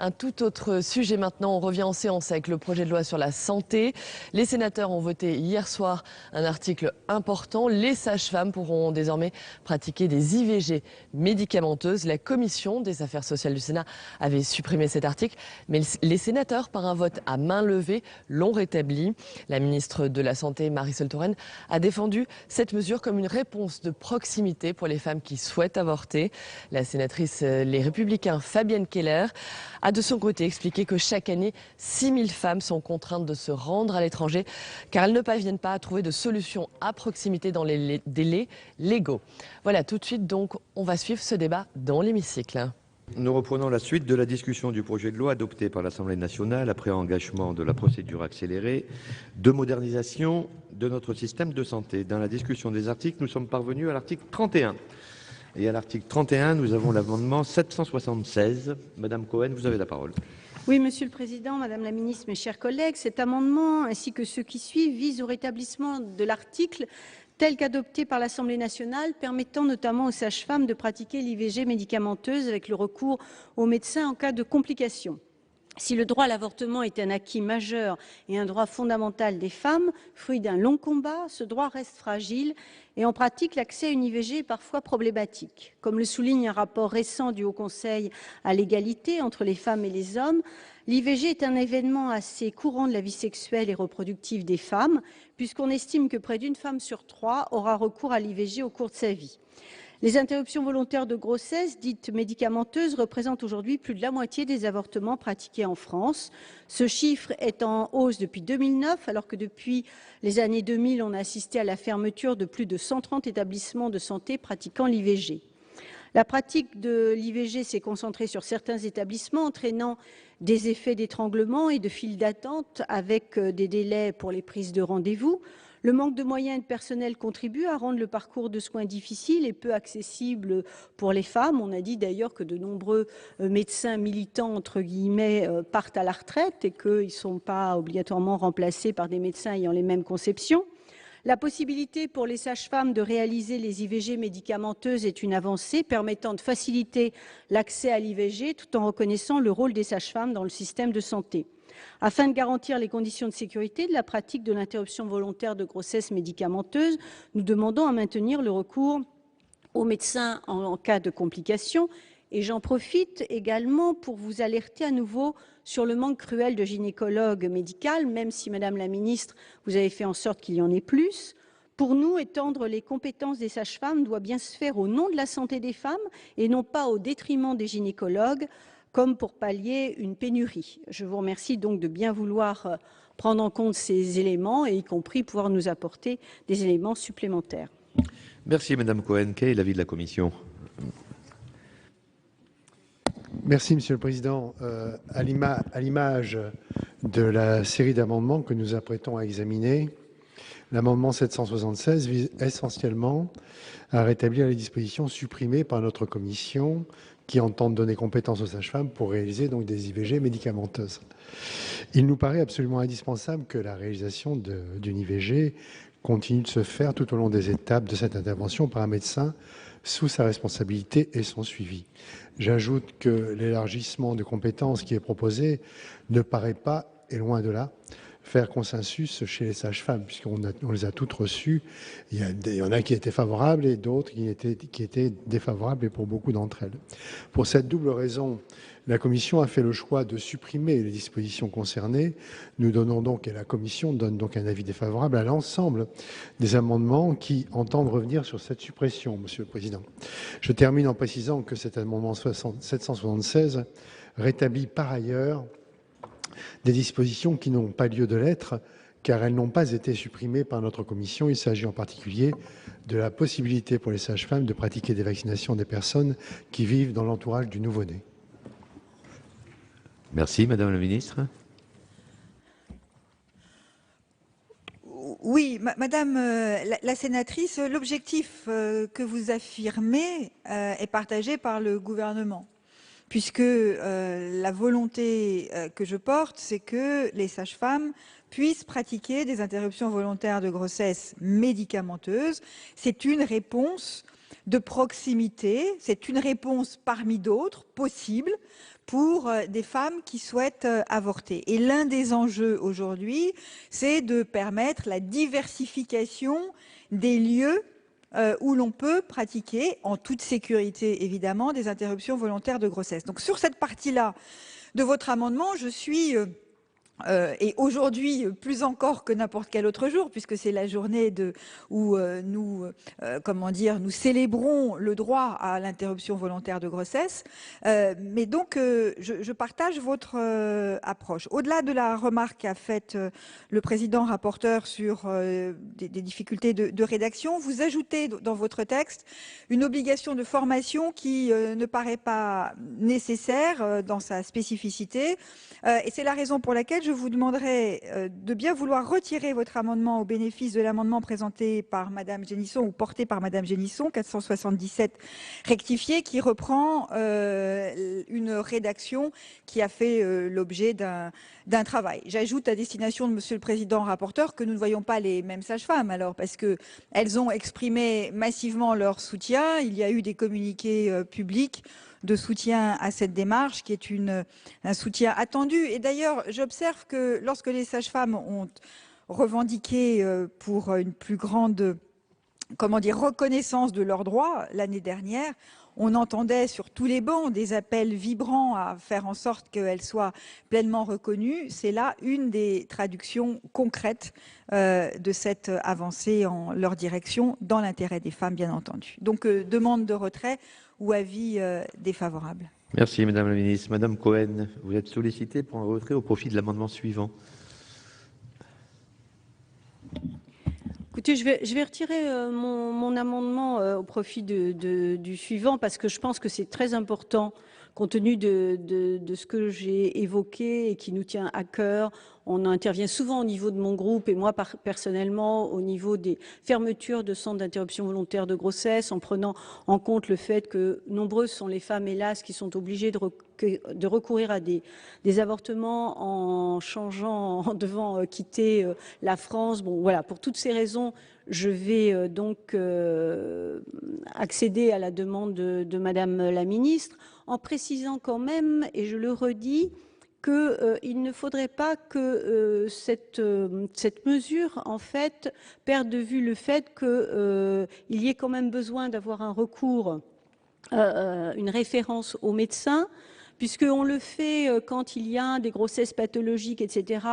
Un tout autre sujet maintenant, on revient en séance avec le projet de loi sur la santé. Les sénateurs ont voté hier soir un article important. Les sages-femmes pourront désormais pratiquer des IVG médicamenteuses. La commission des affaires sociales du Sénat avait supprimé cet article, mais les sénateurs, par un vote à main levée, l'ont rétabli. La ministre de la Santé, Marisol Touraine, a défendu cette mesure comme une réponse de proximité pour les femmes qui souhaitent avorter. La sénatrice Les Républicains, Fabienne Keller, a de son côté expliqué que chaque année, 6000 femmes sont contraintes de se rendre à l'étranger car elles ne parviennent pas à trouver de solution à proximité dans les délais légaux. Voilà, tout de suite donc, on va suivre ce débat dans l'hémicycle. Nous reprenons la suite de la discussion du projet de loi adopté par l'Assemblée nationale après engagement de la procédure accélérée de modernisation de notre système de santé. Dans la discussion des articles, nous sommes parvenus à l'article 31. Et à l'article 31, nous avons l'amendement 776. Madame Cohen, vous avez la parole. Oui, Monsieur le Président, Madame la Ministre, mes chers collègues, cet amendement ainsi que ceux qui suivent visent au rétablissement de l'article tel qu'adopté par l'Assemblée nationale, permettant notamment aux sages-femmes de pratiquer l'IVG médicamenteuse avec le recours aux médecins en cas de complications. Si le droit à l'avortement est un acquis majeur et un droit fondamental des femmes, fruit d'un long combat, ce droit reste fragile et en pratique, l'accès à une IVG est parfois problématique. Comme le souligne un rapport récent du Haut Conseil à l'égalité entre les femmes et les hommes, l'IVG est un événement assez courant de la vie sexuelle et reproductive des femmes, puisqu'on estime que près d'une femme sur 3 aura recours à l'IVG au cours de sa vie. Les interruptions volontaires de grossesse, dites médicamenteuses, représentent aujourd'hui plus de la moitié des avortements pratiqués en France. Ce chiffre est en hausse depuis 2009, alors que depuis les années 2000, on a assisté à la fermeture de plus de 130 établissements de santé pratiquant l'IVG. La pratique de l'IVG s'est concentrée sur certains établissements, entraînant des effets d'étranglement et de files d'attente avec des délais pour les prises de rendez-vous. Le manque de moyens et de personnel contribue à rendre le parcours de soins difficile et peu accessible pour les femmes. On a dit d'ailleurs que de nombreux médecins militants, entre guillemets, partent à la retraite et qu'ils ne sont pas obligatoirement remplacés par des médecins ayant les mêmes conceptions. La possibilité pour les sages-femmes de réaliser les IVG médicamenteuses est une avancée permettant de faciliter l'accès à l'IVG tout en reconnaissant le rôle des sages-femmes dans le système de santé. Afin de garantir les conditions de sécurité de la pratique de l'interruption volontaire de grossesse médicamenteuse, nous demandons à maintenir le recours aux médecins en cas de complications. Et j'en profite également pour vous alerter à nouveau sur le manque cruel de gynécologues médicaux, même si, Madame la Ministre, vous avez fait en sorte qu'il y en ait plus. Pour nous, étendre les compétences des sages-femmes doit bien se faire au nom de la santé des femmes et non pas au détriment des gynécologues, comme pour pallier une pénurie. Je vous remercie donc de bien vouloir prendre en compte ces éléments et y compris pouvoir nous apporter des éléments supplémentaires. Merci Madame Cohen. Quel est l'avis de la Commission ? Merci Monsieur le Président. À l'image de la série d'amendements que nous apprêtons à examiner, l'amendement 776 vise essentiellement à rétablir les dispositions supprimées par notre commission qui entendent donner compétence aux sages-femmes pour réaliser donc des IVG médicamenteuses. Il nous paraît absolument indispensable que la réalisation d'une IVG continue de se faire tout au long des étapes de cette intervention par un médecin sous sa responsabilité et son suivi. J'ajoute que l'élargissement de compétences qui est proposé ne paraît pas, et loin de là, faire consensus chez les sages-femmes, puisqu'on les a toutes reçues. Il y en a qui étaient favorables et d'autres qui étaient défavorables, et pour beaucoup d'entre elles. Pour cette double raison, la Commission a fait le choix de supprimer les dispositions concernées. Nous donnons donc, et la Commission donne donc un avis défavorable à l'ensemble des amendements qui entendent revenir sur cette suppression, Monsieur le Président. Je termine en précisant que cet amendement 776 rétablit par ailleurs des dispositions qui n'ont pas lieu de l'être, car elles n'ont pas été supprimées par notre commission. Il s'agit en particulier de la possibilité pour les sages-femmes de pratiquer des vaccinations des personnes qui vivent dans l'entourage du nouveau-né. Merci Madame la Ministre. Oui, Madame la sénatrice, l'objectif que vous affirmez est partagé par le gouvernement, puisque la volonté que je porte, c'est que les sages-femmes puissent pratiquer des interruptions volontaires de grossesse médicamenteuses. C'est une réponse de proximité, c'est une réponse parmi d'autres possibles pour des femmes qui souhaitent avorter. Et l'un des enjeux aujourd'hui, c'est de permettre la diversification des lieux où l'on peut pratiquer, en toute sécurité évidemment, des interruptions volontaires de grossesse. Donc sur cette partie-là de votre amendement, je suis... et aujourd'hui, plus encore que n'importe quel autre jour, puisque c'est la journée où nous célébrons le droit à l'interruption volontaire de grossesse. Mais donc, je partage votre approche. Au-delà de la remarque qu'a faite le président rapporteur sur des difficultés de rédaction, vous ajoutez dans votre texte une obligation de formation qui ne paraît pas nécessaire dans sa spécificité. Et c'est la raison pour laquelle je vous demanderai de bien vouloir retirer votre amendement au bénéfice de l'amendement présenté par Madame Génisson ou porté par Madame Génisson, 477 rectifié, qui reprend une rédaction qui a fait l'objet d'un travail. J'ajoute à destination de Monsieur le Président rapporteur que nous ne voyons pas les mêmes sages-femmes, alors parce que elles ont exprimé massivement leur soutien. Il y a eu des communiqués publics de soutien à cette démarche, qui est un soutien attendu. Et d'ailleurs, j'observe que lorsque les sages-femmes ont revendiqué pour une plus grande reconnaissance de leurs droits l'année dernière, on entendait sur tous les bancs des appels vibrants à faire en sorte qu'elles soient pleinement reconnues. C'est là une des traductions concrètes de cette avancée en leur direction, dans l'intérêt des femmes, bien entendu. Donc, demande de retrait ou avis défavorable. Merci Madame la Ministre. Madame Cohen, vous êtes sollicitée pour un retrait au profit de l'amendement suivant. Écoutez, je vais retirer mon amendement au profit du suivant, parce que je pense que c'est très important, compte tenu de ce que j'ai évoqué et qui nous tient à cœur. On intervient souvent au niveau de mon groupe et moi personnellement au niveau des fermetures de centres d'interruption volontaire de grossesse, en prenant en compte le fait que nombreuses sont les femmes, hélas, qui sont obligées de recourir à des avortements en changeant, en devant quitter la France. Bon, voilà, pour toutes ces raisons, je vais donc accéder à la demande de Madame la Ministre, en précisant quand même, et je le redis, qu'il ne faudrait pas que cette mesure, en fait, perde de vue le fait qu'il y ait quand même besoin d'avoir un recours, une référence au médecin, puisqu'on le fait quand il y a des grossesses pathologiques, etc.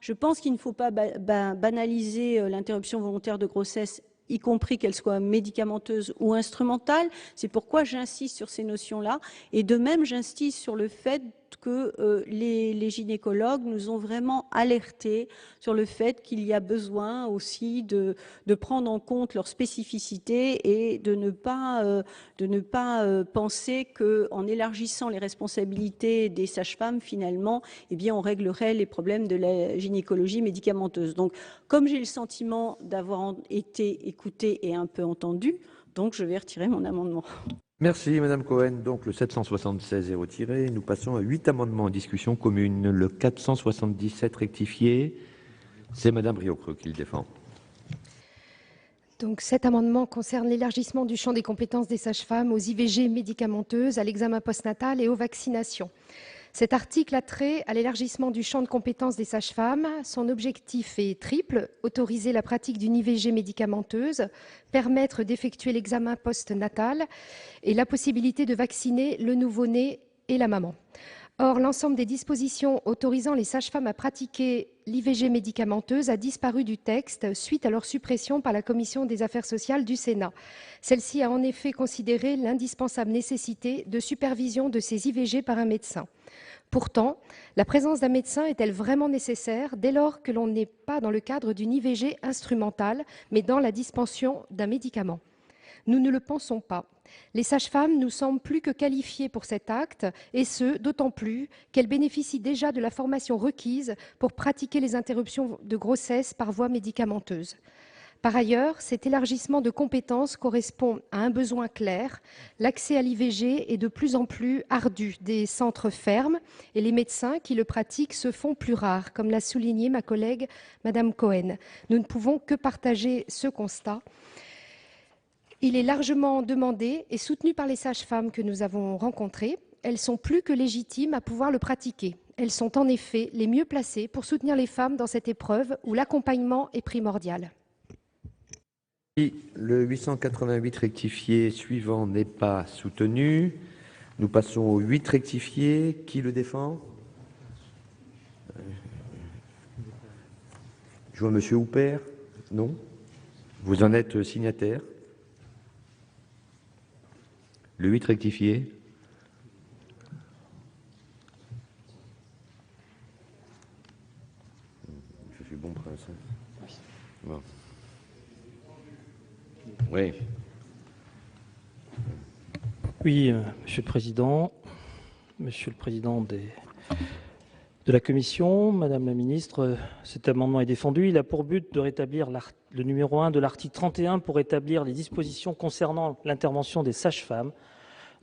Je pense qu'il ne faut pas banaliser l'interruption volontaire de grossesse, y compris qu'elle soit médicamenteuse ou instrumentale. C'est pourquoi j'insiste sur ces notions-là. Et de même, j'insiste sur le fait que les gynécologues nous ont vraiment alertés sur le fait qu'il y a besoin aussi de prendre en compte leurs spécificités et de ne pas penser qu'en élargissant les responsabilités des sages-femmes, finalement, eh bien, on réglerait les problèmes de la gynécologie médicamenteuse. Donc, comme j'ai le sentiment d'avoir été écoutée et un peu entendue, donc je vais retirer mon amendement. Merci Madame Cohen. Donc le 776 est retiré. Nous passons à 8 amendements en discussion commune. Le 477 rectifié, c'est Madame Riocreux qui le défend. Donc cet amendement concerne l'élargissement du champ des compétences des sages-femmes aux IVG médicamenteuses, à l'examen postnatal et aux vaccinations. Cet article a trait à l'élargissement du champ de compétences des sages-femmes. Son objectif est triple: autoriser la pratique d'une IVG médicamenteuse, permettre d'effectuer l'examen postnatal et la possibilité de vacciner le nouveau-né et la maman. Or, l'ensemble des dispositions autorisant les sages-femmes à pratiquer l'IVG médicamenteuse a disparu du texte suite à leur suppression par la Commission des affaires sociales du Sénat. Celle-ci a en effet considéré l'indispensable nécessité de supervision de ces IVG par un médecin. Pourtant, la présence d'un médecin est-elle vraiment nécessaire dès lors que l'on n'est pas dans le cadre d'une IVG instrumentale, mais dans la dispensation d'un médicament? Nous ne le pensons pas. Les sages-femmes nous semblent plus que qualifiées pour cet acte, et ce, d'autant plus qu'elles bénéficient déjà de la formation requise pour pratiquer les interruptions de grossesse par voie médicamenteuse. Par ailleurs, cet élargissement de compétences correspond à un besoin clair. L'accès à l'IVG est de plus en plus ardu. Des centres ferment et les médecins qui le pratiquent se font plus rares, comme l'a souligné ma collègue Madame Cohen. Nous ne pouvons que partager ce constat. Il est largement demandé et soutenu par les sages-femmes que nous avons rencontrées. elles sont plus que légitimes à pouvoir le pratiquer. Elles sont en effet les mieux placées pour soutenir les femmes dans cette épreuve où l'accompagnement est primordial. Le 888 rectifié suivant n'est pas soutenu. Nous passons au 8 rectifié. Qui le défend? Je vois Monsieur Houpert. Non? Vous en êtes signataire? Le 8 rectifié. Je suis bon prince. Hein. Bon. Oui. Oui, Monsieur le Président, Monsieur le Président de la Commission, Madame la Ministre, cet amendement est défendu. Il a pour but de rétablir le numéro 1 de l'article 31 pour rétablir les dispositions concernant l'intervention des sages-femmes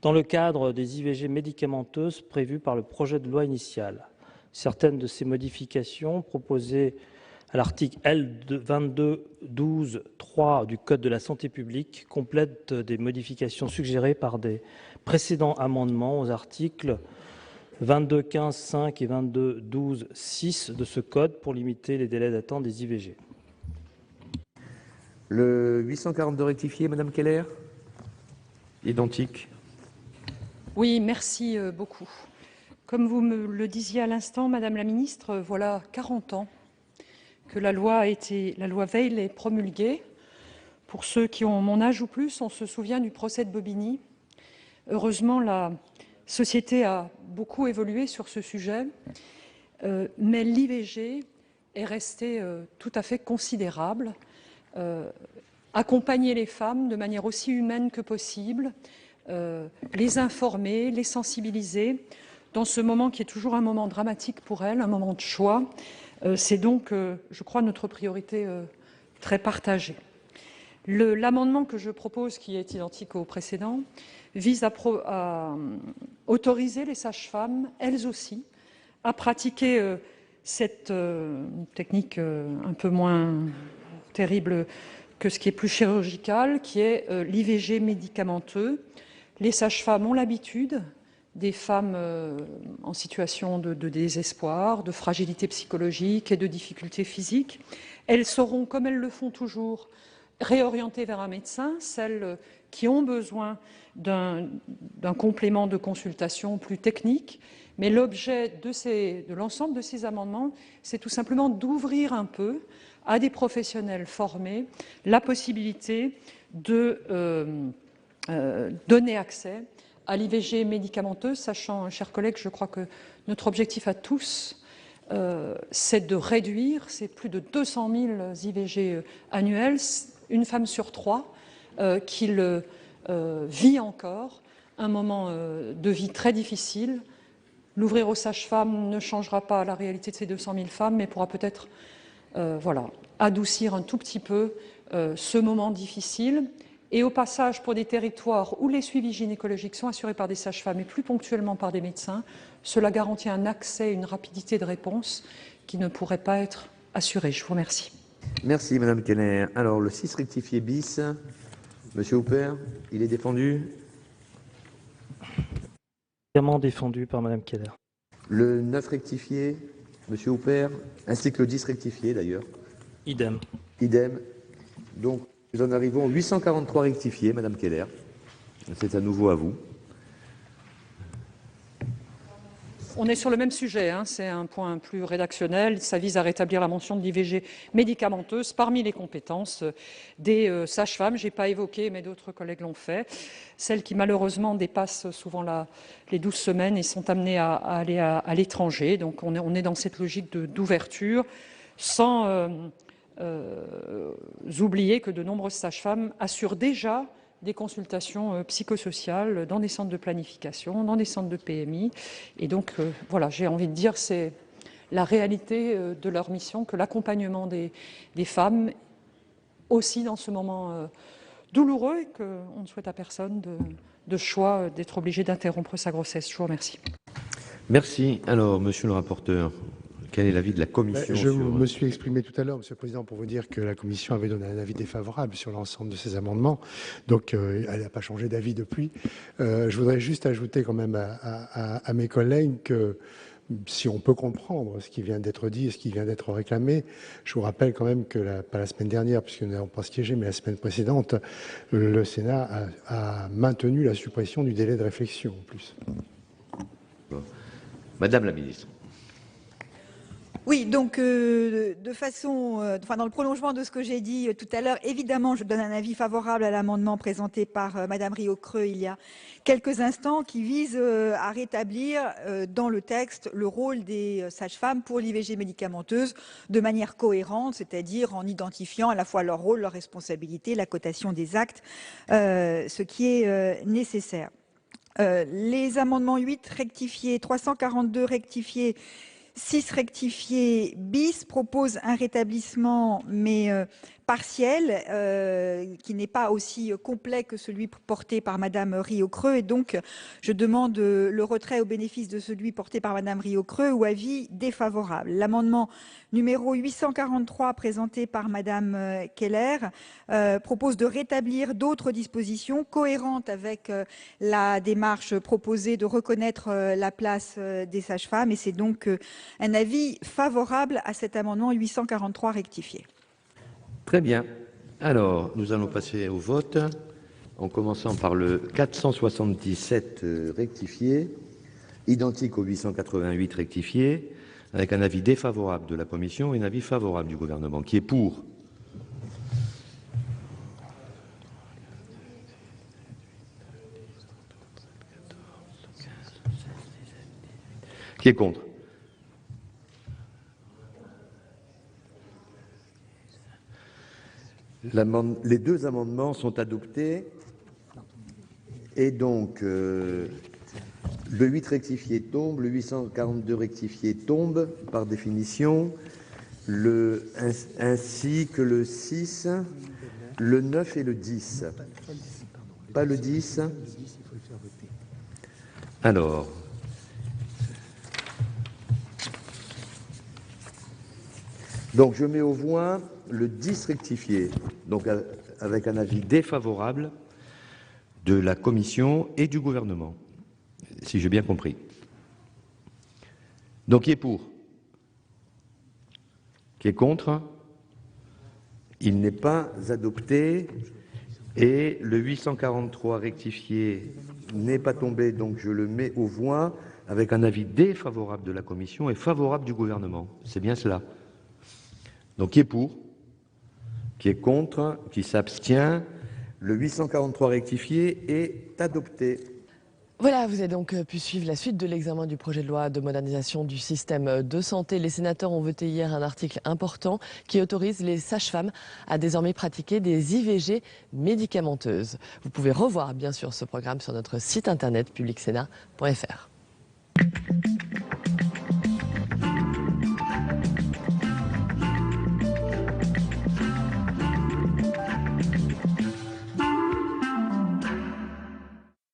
dans le cadre des IVG médicamenteuses prévues par le projet de loi initial. Certaines de ces modifications proposées à l'article L. 22-12-3 du Code de la santé publique complètent des modifications suggérées par des précédents amendements aux articles 22-15-5 et 22-12-6 de ce code pour limiter les délais d'attente des IVG. Le 842 rectifié, Madame Keller. Identique. Oui, merci beaucoup. Comme vous me le disiez à l'instant, Madame la Ministre, voilà 40 ans que la loi Veil est promulguée. Pour ceux qui ont mon âge ou plus, on se souvient du procès de Bobigny. Heureusement, la société a beaucoup évolué sur ce sujet, mais l'IVG est restée tout à fait considérable. Accompagner les femmes de manière aussi humaine que possible, les informer, les sensibiliser, dans ce moment qui est toujours un moment dramatique pour elles, un moment de choix. C'est donc, je crois, notre priorité très partagée. L'amendement que je propose, qui est identique au précédent, vise à autoriser les sages-femmes, elles aussi, à pratiquer cette technique un peu moins terrible que ce qui est plus chirurgical, qui est l'IVG médicamenteux. Les sages-femmes ont l'habitude des femmes en situation de désespoir, de fragilité psychologique et de difficultés physiques. Elles sauront, comme elles le font toujours, réorienter vers un médecin, celles qui ont besoin d'un complément de consultation plus technique. Mais l'objet de l'ensemble de ces amendements, c'est tout simplement d'ouvrir un peu à des professionnels formés la possibilité de donner accès à l'IVG médicamenteuse, sachant, chers collègues, je crois que notre objectif à tous, c'est de réduire, c'est plus de 200 000 IVG annuels, une femme sur 3 qui vit encore un moment de vie très difficile. L'ouvrir aux sages-femmes ne changera pas la réalité de ces 200 000 femmes, mais pourra peut-être adoucir un tout petit peu ce moment difficile. Et au passage, pour des territoires où les suivis gynécologiques sont assurés par des sages-femmes et plus ponctuellement par des médecins, cela garantit un accès et une rapidité de réponse qui ne pourrait pas être assurée. Je vous remercie. Merci, Madame Keller. Alors, le 6 rectifié bis, Monsieur Houpert, il est défendu? Évidemment défendu par Madame Keller. Le 9 rectifié, Monsieur Houpert, ainsi que le 10 rectifié d'ailleurs. Idem. Idem. Donc, nous en arrivons au 843 rectifié, Madame Keller. C'est à nouveau à vous. On est sur le même sujet, hein, c'est un point plus rédactionnel. Ça vise à rétablir la mention de l'IVG médicamenteuse parmi les compétences des sages-femmes. Je n'ai pas évoqué, mais d'autres collègues l'ont fait. Celles qui malheureusement dépassent souvent les 12 semaines et sont amenées à aller à l'étranger. Donc on est dans cette logique d'ouverture, sans oublier que de nombreuses sages-femmes assurent déjà des consultations psychosociales dans des centres de planification, dans des centres de PMI. Et donc, voilà, j'ai envie de dire, c'est la réalité de leur mission, que l'accompagnement des femmes, aussi dans ce moment douloureux, et qu'on ne souhaite à personne de choix d'être obligé d'interrompre sa grossesse. Je vous remercie. Merci. Alors, Monsieur le rapporteur, Quel est l'avis de la Commission Je sur... me suis exprimé tout à l'heure, Monsieur le Président, pour vous dire que la Commission avait donné un avis défavorable sur l'ensemble de ces amendements. Donc, elle n'a pas changé d'avis depuis. Je voudrais juste ajouter quand même à mes collègues que si on peut comprendre ce qui vient d'être dit et ce qui vient d'être réclamé, je vous rappelle quand même que, pas la semaine dernière, puisque nous n'avons pas siégé, mais la semaine précédente, le Sénat a maintenu la suppression du délai de réflexion en plus. Madame la ministre. Oui, donc de façon, dans le prolongement de ce que j'ai dit tout à l'heure, évidemment, je donne un avis favorable à l'amendement présenté par Madame Riocreux il y a quelques instants, qui vise à rétablir dans le texte le rôle des sages-femmes pour l'IVG médicamenteuse de manière cohérente, c'est-à-dire en identifiant à la fois leur rôle, leur responsabilité, la cotation des actes, ce qui est nécessaire. Les amendements 8 rectifiés, 342 rectifiés, 6 rectifié bis propose un rétablissement, mais partiel, qui n'est pas aussi complet que celui porté par Madame Riocreux. Et donc, je demande le retrait au bénéfice de celui porté par Madame Riocreux ou avis défavorable. L'amendement numéro 843 présenté par Madame Keller propose de rétablir d'autres dispositions cohérentes avec la démarche proposée de reconnaître la place des sages-femmes. Et c'est donc un avis favorable à cet amendement 843 rectifié. Très bien. Alors, nous allons passer au vote, en commençant par le 477 rectifié, identique au 888 rectifié, avec un avis défavorable de la Commission et un avis favorable du gouvernement. Qui est pour? Qui est contre? Les deux amendements sont adoptés et donc le 8 rectifié tombe, le 842 rectifié tombe par définition, ainsi que le 6, le 9 et le 10. Pas le 10. Alors, donc je mets aux voix le 10 rectifié, donc avec un avis défavorable de la Commission et du gouvernement, si j'ai bien compris. Donc qui est pour? Qui est contre? Il n'est pas adopté et le 843 rectifié n'est pas tombé, donc je le mets aux voix avec un avis défavorable de la Commission et favorable du gouvernement. C'est bien cela. Donc qui est pour? Qui est contre? Qui s'abstient? Le 843 rectifié est adopté. Voilà, vous avez donc pu suivre la suite de l'examen du projet de loi de modernisation du système de santé. Les sénateurs ont voté hier un article important qui autorise les sages-femmes à désormais pratiquer des IVG médicamenteuses. Vous pouvez revoir bien sûr ce programme sur notre site internet publicsénat.fr.